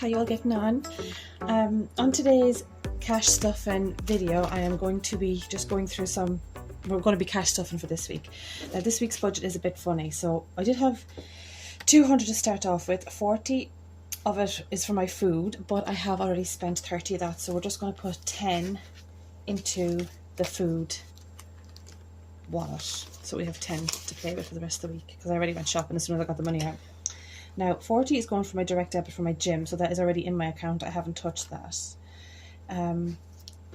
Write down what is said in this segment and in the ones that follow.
how you all getting on? On today's cash stuffing video, I am going to be just going through we're going to be cash stuffing for this week. Now this week's budget is a bit funny, so I did have 200 to start off with. 40 of it is for my food, but I have already spent 30 of that, so we're just going to put 10 into the food wallet, so we have 10 to play with for the rest of the week, because I already went shopping as soon as I got the money out. Now 40 is going for my direct debit for my gym, so that is already in my account. I haven't touched that.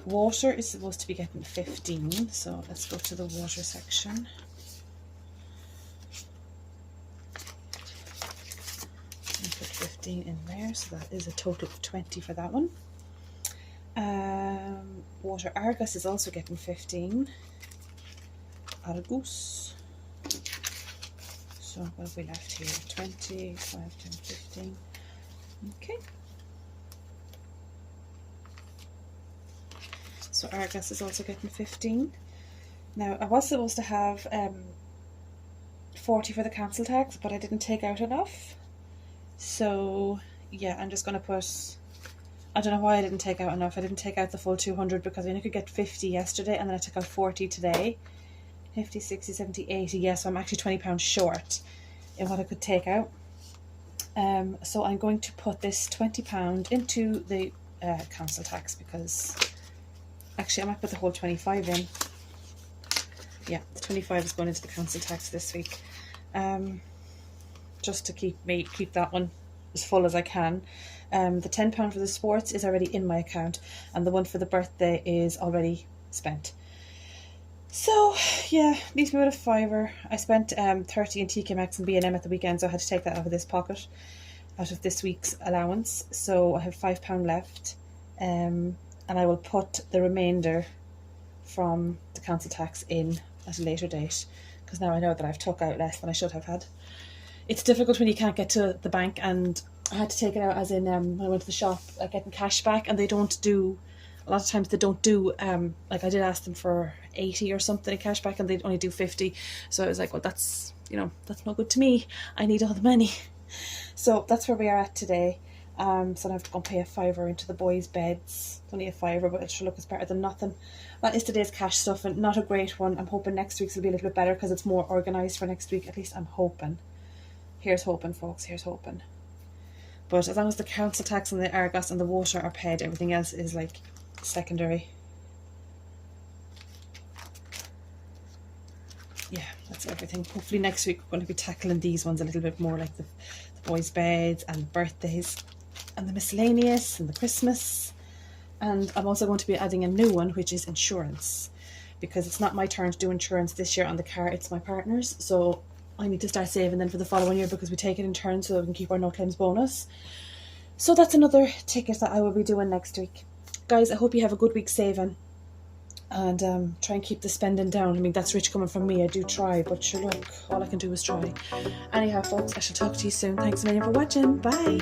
Water is supposed to be getting 15, so let's go to the water section. And put 15 in there, so that is a total of 20 for that one. Water Argos is also getting 15. Argus. So what have we left here? 20, 5, 10, 15. Okay. So Argos is also getting 15. Now I was supposed to have 40 for the council tax, but I didn't take out enough. So yeah, I'm just going to put, I don't know why I didn't take out enough. I didn't take out the full 200 because I only could get 50 yesterday, and then I took out 40 today. 50, 60, 70, 80, yeah, so I'm actually £20 short in what I could take out. So I'm going to put this £20 into the council tax, because actually I might put the whole 25 in. Yeah, the 25 is going into the council tax this week. Just to keep that one as full as I can. The £10 for the sports is already in my account, and the one for the birthday is already spent. So yeah, leaves me with a fiver. I spent 30 in TK Maxx and B&M at the weekend, so I had to take that out of this pocket, out of this week's allowance. So I have £5 left, and I will put the remainder from the council tax in at a later date, because now I know that I've took out less than I should have had. It's difficult when you can't get to the bank, and I had to take it out as in when I went to the shop, like getting cash back, and they don't do, a lot of times they don't do, like I did ask them for 80 or something in cash back, and they'd only do 50. So I was like, well, that's, you know, that's not good to me. I need all the money. So that's where we are at today. So I have to go and pay a fiver into the boys' beds. It's only a fiver, but it sure looks better than nothing. That is today's cash stuff, and not a great one. I'm hoping next week's will be a little bit better, because it's more organised for next week. At least I'm hoping. Here's hoping, folks. Here's hoping. But as long as the council tax and the Argos and the water are paid, everything else is like secondary. Yeah, that's everything. Hopefully next week we're going to be tackling these ones a little bit more, like the boys' beds and birthdays and the miscellaneous and the Christmas. And I'm also going to be adding a new one, which is insurance, because it's not my turn to do insurance this year on the car, it's my partner's. So I need to start saving then for the following year, because we take it in turn so that we can keep our no claims bonus. So that's another ticket that I will be doing next week. Guys, I hope you have a good week saving, and try and keep the spending down. I mean, that's rich coming from me. I do try, but sure, look, all I can do is try. Anyhow, folks, I shall talk to you soon. Thanks a million for watching. Bye.